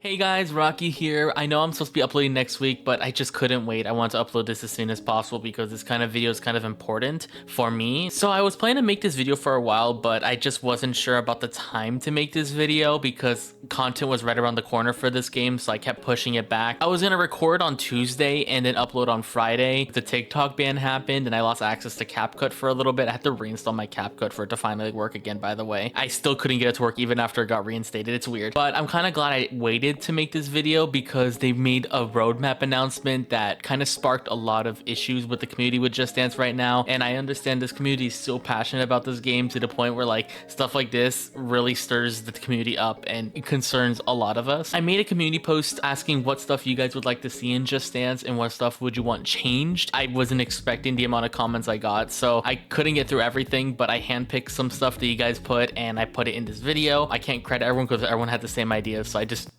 Hey guys, Rocky here. I know I'm supposed to be uploading next week, but I just couldn't wait. I want to upload this as soon as possible because this kind of video is kind of important for me. So I was planning to make this video for a while, but I just wasn't sure about the time to make this video because content was right around the corner for this game, so I kept pushing it back. I was gonna record on Tuesday and then upload on Friday. The TikTok ban happened and I lost access to CapCut for a little bit. I had to reinstall my CapCut for it to finally work again, by the way. I still couldn't get it to work even after it got reinstated. It's weird, but I'm kind of glad I waited to make this video because they made a roadmap announcement that kind of sparked a lot of issues with the community with Just Dance right now. And I understand this community is so passionate about this game to the point where like stuff like this really stirs the community up and it concerns a lot of us. I made a community post asking what stuff you guys would like to see in Just Dance and what stuff would you want changed. I wasn't expecting the amount of comments I got, so I couldn't get through everything, but I handpicked some stuff that you guys put and I put it in this video. I can't credit everyone because everyone had the same idea, so I just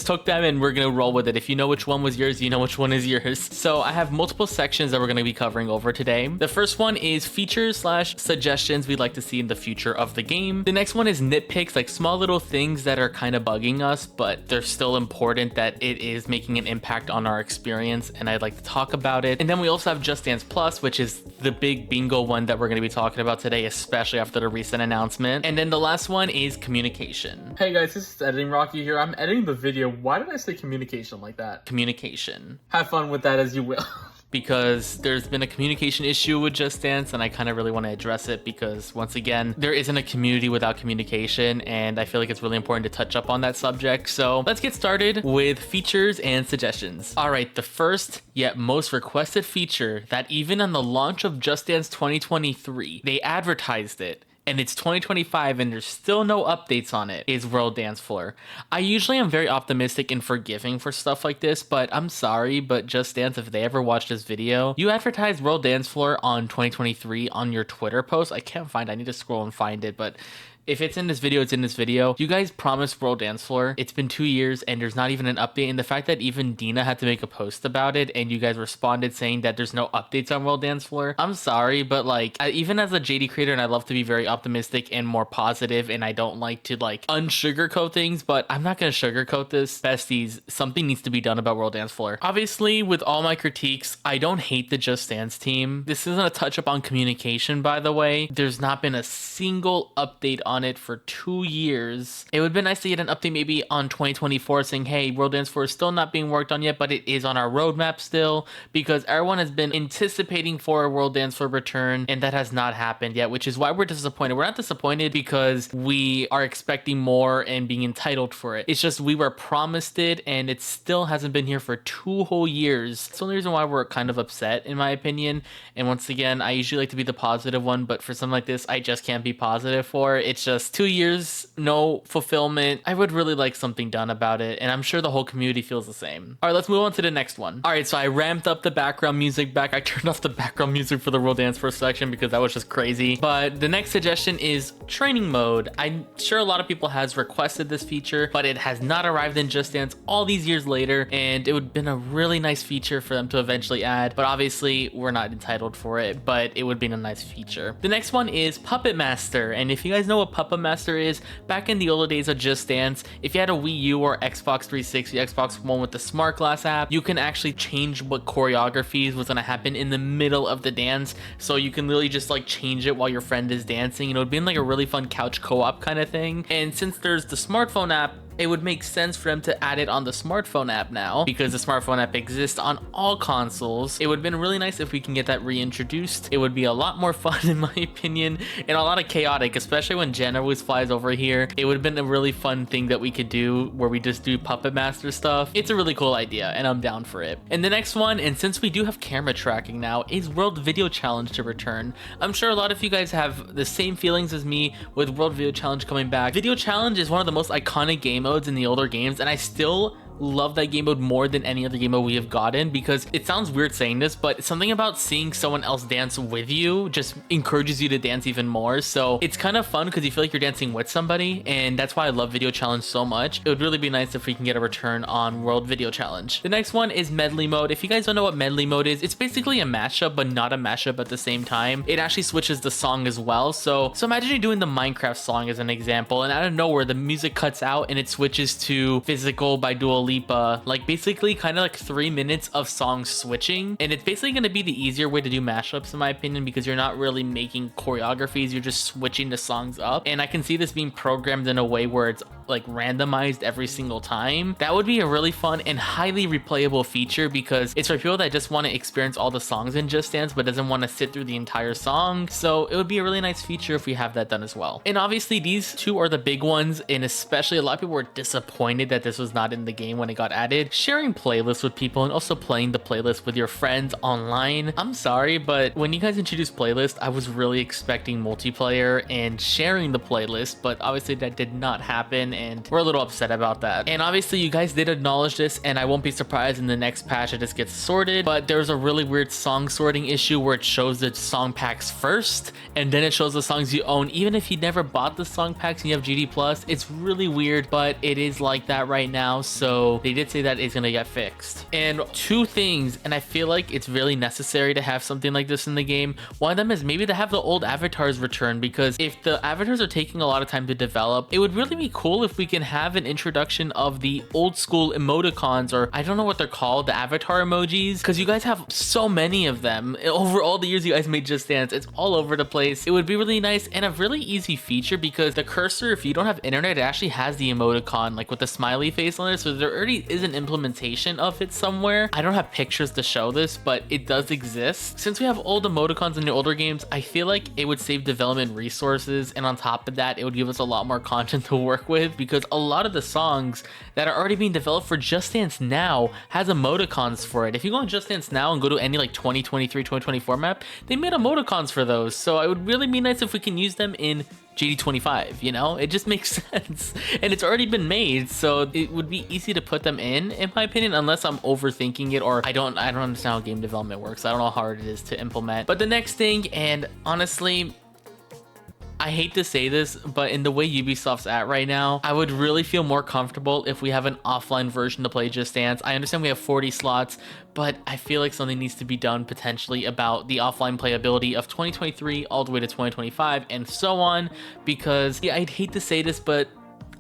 took them and we're gonna roll with it. If you know which one was yours, you know which one is yours. So I have multiple sections that we're gonna be covering over today. The first one is features slash suggestions we'd like to see in the future of the game. The next one is nitpicks, like small little things that are kind of bugging us, but they're still important that it is making an impact on our experience, and I'd like to talk about it. And then we also have Just Dance Plus, which is the big bingo one that we're gonna be talking about today, especially after the recent announcement. And then the last one is communication. Hey guys, this is Editing Rocky here. I'm editing the video. Why did I say communication like that? Communication. Have fun with that as you will. Because there's been a communication issue with Just Dance and I kind of really want to address it because once again, there isn't a community without communication and I feel like it's really important to touch up on that subject. So let's get started with features and suggestions. All right, the first yet most requested feature that even on the launch of Just Dance 2023, they advertised it, and it's 2025 and there's still no updates on it, is World Dance Floor. I usually am very optimistic and forgiving for stuff like this, but I'm sorry, but Just Dance, if they ever watch this video, you advertised World Dance Floor on 2023 on your Twitter post. I can't find it. I need to scroll and find it, but if it's in this video, it's in this video. You guys promised World Dance Floor. It's been 2 years and there's not even an update. And the fact that even Dina had to make a post about it and you guys responded saying that there's no updates on World Dance Floor. I'm sorry, but like, even as a JD creator, and I love to be very optimistic and more positive, and I don't like to like unsugarcoat things, but I'm not gonna sugarcoat this. Besties, something needs to be done about World Dance Floor. Obviously, with all my critiques, I don't hate the Just Dance team. This isn't a touch up on communication, by the way. There's not been a single update on it for 2 years. It would have been nice to get an update maybe on 2024 saying, hey, World Dance Floor is still not being worked on yet, but it is on our roadmap still, because everyone has been anticipating for a World Dance Floor return and that has not happened yet, which is why we're disappointed. We're not disappointed because we are expecting more and being entitled for it. It's just we were promised it and it still hasn't been here for 2 whole years. It's the only reason why we're kind of upset, in my opinion. And once again, I usually like to be the positive one, but for something like this, I just can't be positive for. It's just 2 years, no fulfillment. I would really like something done about it, and I'm sure the whole community feels the same. All right, let's move on to the next one. All right, so I ramped up the background music back. I turned off the background music for the World Dance Floor section because that was just crazy. But the next suggestion is training mode. I'm sure a lot of people has requested this feature, but it has not arrived in Just Dance all these years later, and it would have been a really nice feature for them to eventually add, but obviously we're not entitled for it, but it would be a nice feature. The next one is Puppet Master, and if you guys know what Puppet Master is, back in the old days of Just Dance, if you had a Wii U or Xbox 360, Xbox One with the Smart Glass app, you can actually change what choreographies was going to happen in the middle of the dance, so you can literally just like change it while your friend is dancing, and it would be like a really fun couch co-op kind of thing. And since there's the smartphone app, it would make sense for them to add it on the smartphone app now, because the smartphone app exists on all consoles. It would have been really nice if we can get that reintroduced. It would be a lot more fun, in my opinion, and a lot of chaotic, especially when Jen always flies over here. It would have been a really fun thing that we could do where we just do Puppet Master stuff. It's a really cool idea, and I'm down for it. And the next one, and since we do have camera tracking now, is World Video Challenge to return. I'm sure a lot of you guys have the same feelings as me with World Video Challenge coming back. Video Challenge is one of the most iconic game modes in the older games, and I still love that game mode more than any other game mode we have gotten, because it sounds weird saying this, but something about seeing someone else dance with you just encourages you to dance even more. So it's kind of fun because you feel like you're dancing with somebody, and that's why I love Video Challenge so much. It would really be nice if we can get a return on World Video Challenge. The next one is Medley Mode. If you guys don't know what Medley Mode is, it's basically a mashup, but not a mashup at the same time. It actually switches the song as well. So imagine you're doing the Minecraft song as an example, and out of nowhere the music cuts out and it switches to Physical by Dua Lipa. Like basically kind of like 3 minutes of song switching, and it's basically going to be the easier way to do mashups in my opinion, because you're not really making choreographies, you're just switching the songs up. And I can see this being programmed in a way where it's like randomized every single time. That would be a really fun and highly replayable feature, because it's for people that just want to experience all the songs in Just Dance but doesn't want to sit through the entire song. So it would be a really nice feature if we have that done as well. And obviously these two are the big ones, and especially a lot of people were disappointed that this was not in the game when it got added. Sharing playlists with people and also playing the playlist with your friends online. I'm sorry, but when you guys introduced playlist, I was really expecting multiplayer and sharing the playlist, but obviously that did not happen, and we're a little upset about that. And obviously you guys did acknowledge this, and I won't be surprised in the next patch that this gets sorted, but there's a really weird song sorting issue where it shows the song packs first and then it shows the songs you own even if you never bought the song packs and you have GD Plus. It's really weird, but it is like that right now, so they did say that it's gonna get fixed. And two things, and I feel like it's really necessary to have something like this in the game. One of them is maybe to have the old avatars return, because if the avatars are taking a lot of time to develop, it would really be cool if we can have an introduction of the old school emoticons, or I don't know what they're called, the avatar emojis, because you guys have so many of them over all the years you guys made Just Dance. It's all over the place. It would be really nice and a really easy feature, because the cursor, if you don't have internet, it actually has the emoticon like with the smiley face on it, so there already is an implementation of it somewhere. I don't have pictures to show this, but it does exist. Since we have old emoticons in the older games, I feel like it would save development resources, and on top of that, it would give us a lot more content to work with, because a lot of the songs that are already being developed for Just Dance Now has emoticons for it. If you go on Just Dance Now and go to any like 2023, 2024 map, they made emoticons for those, so it would really be nice if we can use them in JD25, you know? It just makes sense, and it's already been made, so it would be easy to put them in my opinion, unless I'm overthinking it, or I don't understand how game development works. I don't know how hard it is to implement. But the next thing, and honestly, I hate to say this, but in the way Ubisoft's at right now, I would really feel more comfortable if we have an offline version to play Just Dance. I understand we have 40 slots, but I feel like something needs to be done potentially about the offline playability of 2023 all the way to 2025 and so on, because yeah, I'd hate to say this, but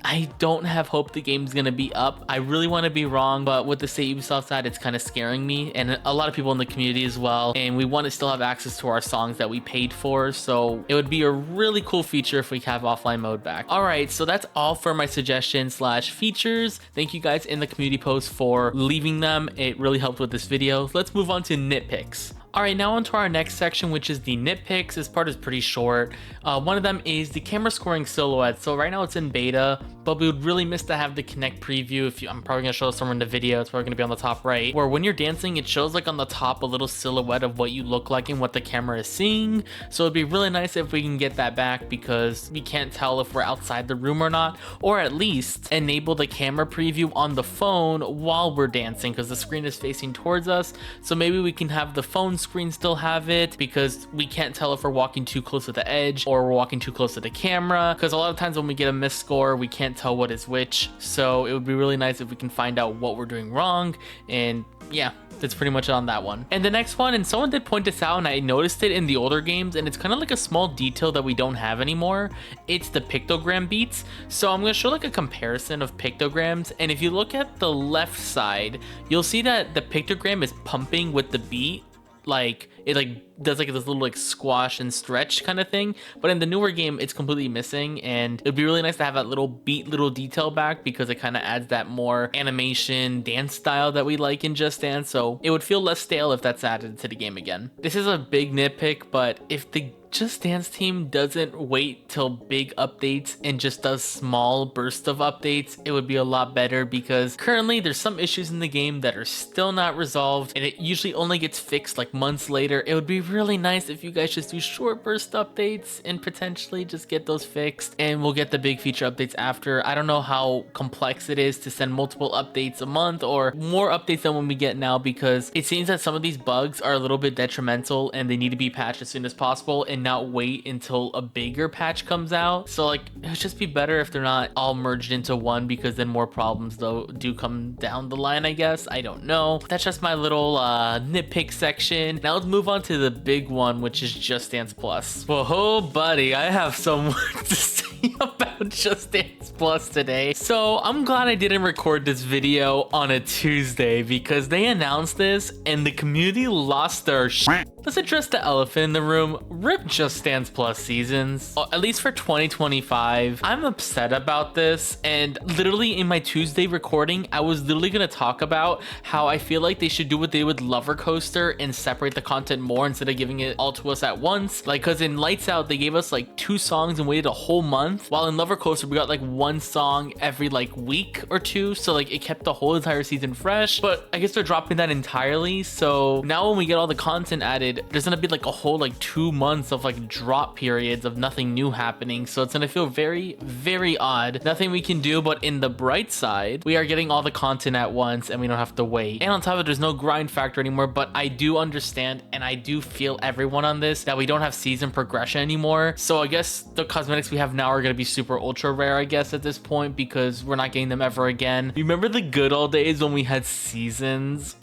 I don't have hope the game's gonna be up. I really want to be wrong, but with the state Ubisoft's at, it's kind of scaring me, and a lot of people in the community as well, and we want to still have access to our songs that we paid for, so it would be a really cool feature if we have offline mode back. All right, so that's all for my suggestions slash features. Thank you guys in the community post for leaving them. It really helped with this video. Let's move on to nitpicks. All right, now on to our next section, which is the nitpicks. This part is pretty short. One of them is the camera scoring silhouette. So right now it's in beta, but we would really miss to have the Connect preview. I'm probably gonna show it somewhere in the video. It's probably gonna be on the top right, where when you're dancing, it shows like on the top a little silhouette of what you look like and what the camera is seeing. So it'd be really nice if we can get that back, because we can't tell if we're outside the room or not, or at least enable the camera preview on the phone while we're dancing, because the screen is facing towards us. So maybe we can have the phone screen still have it, because we can't tell if we're walking too close to the edge or we're walking too close to the camera, because a lot of times when we get a missed score, we can't tell what is which. So it would be really nice if we can find out what we're doing wrong. And yeah, that's pretty much on that one. And the next one, and someone did point this out and I noticed it in the older games, and it's kind of like a small detail that we don't have anymore. It's the pictogram beats. So I'm going to show like a comparison of pictograms, and if you look at the left side, you'll see that the pictogram is pumping with the beat. Like it like does like this little like squash and stretch kind of thing, but in the newer game it's completely missing, and it'd be really nice to have that little beat, little detail back, because it kind of adds that more animation dance style that we like in Just Dance. So it would feel less stale if that's added to the game again. This is a big nitpick, but if the Just Dance team doesn't wait till big updates and just does small bursts of updates, it would be a lot better, because currently there's some issues in the game that are still not resolved and it usually only gets fixed like months later. It would be really nice if you guys just do short burst updates and potentially just get those fixed, and we'll get the big feature updates after. I don't know how complex it is to send multiple updates a month or more updates than when we get now, because it seems that some of these bugs are a little bit detrimental and they need to be patched as soon as possible and not wait until a bigger patch comes out. So like, it would just be better if they're not all merged into one, because then more problems though do come down the line, I guess. I don't know. That's just my little nitpick section. Now let's move on to the big one, which is Just Dance Plus. Whoa, buddy, I have so much to say about Just Dance Plus today. So I'm glad I didn't record this video on a Tuesday, because they announced this and the community lost their shit. Let's address the elephant in the room. RIP Just Dance Plus seasons, at least for 2025. I'm upset about this, and literally in my Tuesday recording, I was literally gonna talk about how I feel like they should do what they did with Lover Coaster and separate the content more instead of giving it all to us at once. Like, cause in Lights Out, they gave us like 2 songs and waited a whole month, while in Lover Coaster, we got like 1 song every like week or 2. So like, it kept the whole entire season fresh, but I guess they're dropping that entirely. So now when we get all the content added, there's gonna be like a whole like 2 months of like drop periods of nothing new happening. So it's gonna feel very, very odd. Nothing we can do, but in the bright side, we are getting all the content at once and we don't have to wait. And on top of it, there's no grind factor anymore, but I do understand and I do feel everyone on this, that we don't have season progression anymore. So I guess the cosmetics we have now are gonna be super ultra rare, I guess, at this point, because we're not getting them ever again. Remember the good old days when we had seasons?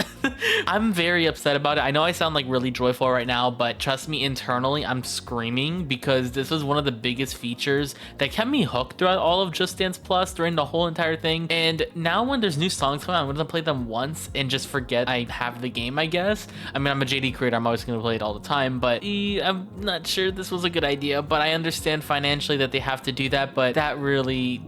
I'm very upset about it. I know I sound like really joyful right now, but trust me, internally I'm screaming, because this was one of the biggest features that kept me hooked throughout all of Just Dance Plus during the whole entire thing. And now when there's new songs coming out, I'm gonna play them once and just forget I have the game, I guess. I mean, I'm a JD creator, I'm always gonna play it all the time, but I'm not sure this was a good idea. But I understand financially that they have to do that, but that really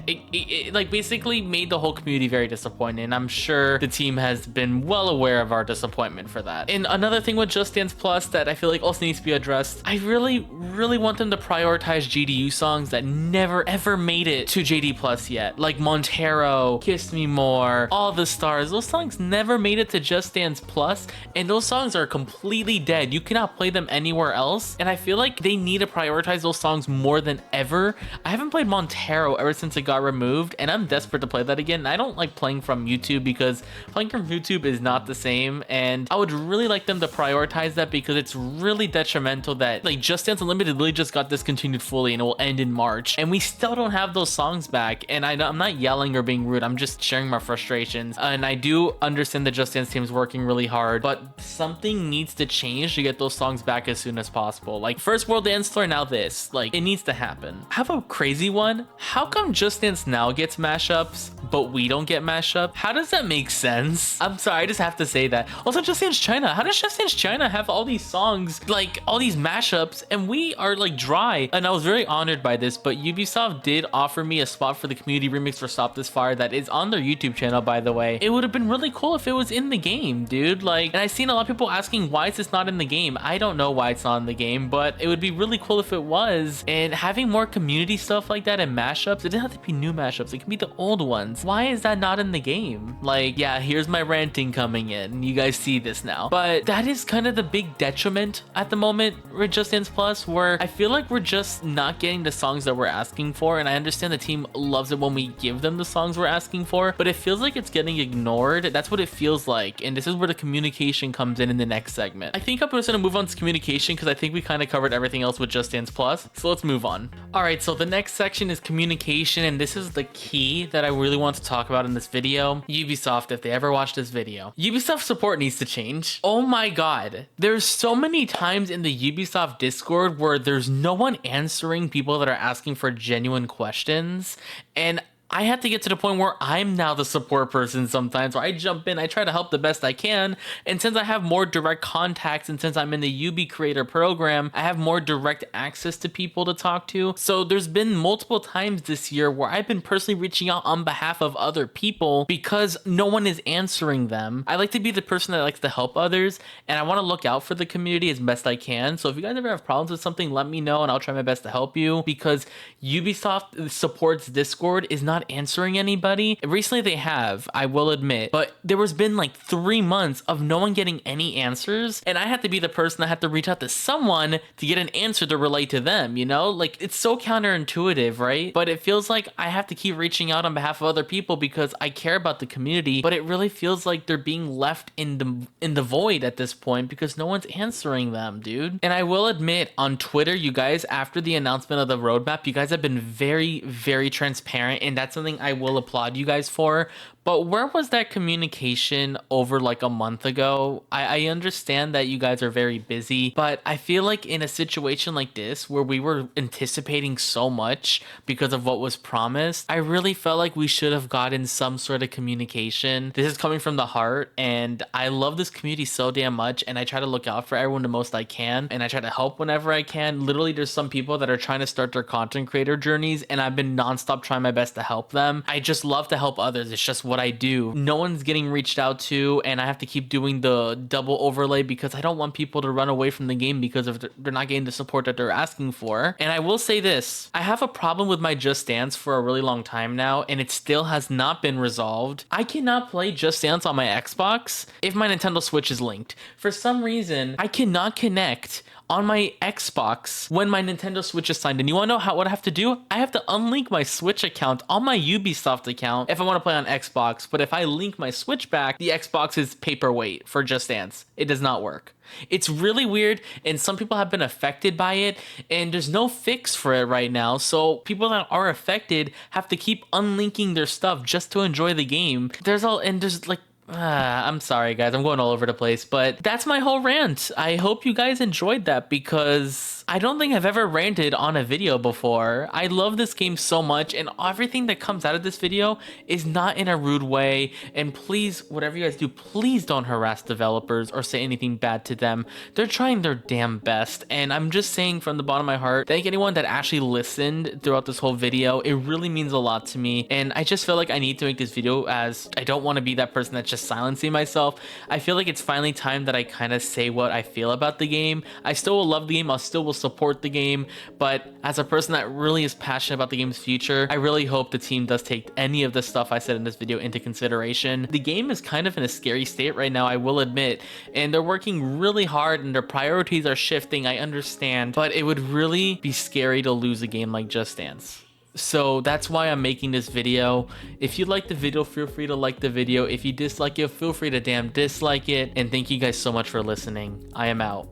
it like basically made the whole community very disappointed, and I'm sure the team has been well aware of our disappointment for that. And another thing with Just Dance Plus that I feel like also needs to be addressed, I really want them to prioritize GDU songs that never ever made it to JD Plus yet, like Montero, Kiss Me More, All the Stars. Those songs never made it to Just Dance Plus, and those songs are completely dead. You cannot play them anywhere else, and I feel like they need to prioritize those songs more than ever. I haven't played Montero ever since it got removed, and I'm desperate to play that again. I don't like playing from YouTube, because playing from YouTube is not the same, and I would really like them to prioritize that, because it's really detrimental that like Just Dance Unlimited literally just got discontinued fully and it will end in March, and we still don't have those songs back. And I'm not yelling or being rude, I'm just sharing my frustrations, and I do understand the Just Dance team is working really hard, but something needs to change to get those songs back as soon as possible. Like first World Dance Floor, now this, like it needs to happen. I have a crazy one. How come Just Dance Now gets mashups but we don't get mashup? How does that make sense? I'm sorry, I just have to say that. Also, Just Dance China, how does Just Dance China have all these songs, like all these mashups, and we are like dry? And I was very honored by this, but Ubisoft did offer me a spot for the community remix for Stop This Fire that is on their YouTube channel, by the way. It would have been really cool if it was in the game, dude. Like, and I've seen a lot of people asking, why is this not in the game? I don't know why it's not in the game, but it would be really cool if it was. And having more community stuff like that and mashups, it doesn't have to be new mashups, it can be the old ones. Why is that not in the game? Like, yeah, here's my ranting coming in, you guys see this now, but that is kind of the big detriment at the moment with Just Dance Plus, where I feel like we're just not getting the songs that we're asking for. And I understand the team loves it when we give them the songs we're asking for, but it feels like it's getting ignored. That's what it feels like, and this is where the communication comes in the next segment. I think I'm just gonna move on to communication, because I think we kind of covered everything else with Just Dance Plus, so let's move on. All right, so the next section is communication, and this is the key that I really want to talk about in this video. Ubisoft, if they ever watch this video, Ubisoft support needs to change. Oh my god, there's so many times in the Ubisoft Discord where there's no one answering people that are asking for genuine questions, and I have to get to the point where I'm now the support person sometimes, where I jump in, I try to help the best I can. And since I have more direct contacts and since I'm in the UB creator program, I have more direct access to people to talk to. So there's been multiple times this year where I've been personally reaching out on behalf of other people because no one is answering them. I like to be the person that likes to help others, and I want to look out for the community as best I can. So if you guys ever have problems with something, let me know and I'll try my best to help you, because Ubisoft supports Discord is not answering anybody. Recently they have, I will admit, but there was been like 3 months of no one getting any answers, and I had to be the person that had to reach out to someone to get an answer to relay to them, you know? Like, it's so counterintuitive, right? But it feels like I have to keep reaching out on behalf of other people because I care about the community, but it really feels like they're being left in the void at this point because no one's answering them, dude. And I will admit, on Twitter, you guys, after the announcement of the roadmap, you guys have been very, very transparent, and that's something I will applaud you guys for. But where was that communication over like a month ago? I understand that you guys are very busy, but I feel like in a situation like this where we were anticipating so much because of what was promised, I really felt like we should have gotten some sort of communication. This is coming from the heart, and I love this community so damn much, and I try to look out for everyone the most I can, and I try to help whenever I can. Literally, there's some people that are trying to start their content creator journeys, and I've been nonstop trying my best to help them. I just love to help others. It's just what I do. No one's getting reached out to, and I have to keep doing the double overlay because I don't want people to run away from the game because of they're not getting the support that they're asking for. And I will say this, I have a problem with my Just Dance for a really long time now, and it still has not been resolved. I cannot play Just Dance on my Xbox if my Nintendo Switch is linked. For some reason, I cannot connect on my Xbox when my Nintendo Switch is signed. And you want to know what I have to do? I have to unlink my Switch account on my Ubisoft account if I want to play on Xbox. But if I link my Switch back, the Xbox is paperweight for Just Dance. It does not work. It's really weird, and some people have been affected by it, and there's no fix for it right now. So people that are affected have to keep unlinking their stuff just to enjoy the game. There's like, I'm sorry guys, I'm going all over the place, but that's my whole rant. I hope you guys enjoyed that because I don't think I've ever ranted on a video before. I love this game so much, and everything that comes out of this video is not in a rude way. And please, whatever you guys do, please don't harass developers or say anything bad to them. They're trying their damn best, and I'm just saying from the bottom of my heart, thank anyone that actually listened throughout this whole video. It really means a lot to me, and I just feel like I need to make this video, as I don't want to be that person that's just silencing myself. I feel like it's finally time that I kind of say what I feel about the game. I still will love the game, I still will support the game, but as a person that really is passionate about the game's future, I really hope the team does take any of the stuff I said in this video into consideration. The game is kind of in a scary state right now, I will admit, and they're working really hard and their priorities are shifting, I understand, but it would really be scary to lose a game like Just Dance. So that's why I'm making this video. If you like the video, feel free to like the video. If you dislike it, feel free to damn dislike it. And thank you guys so much for listening. I am out.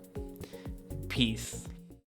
Peace.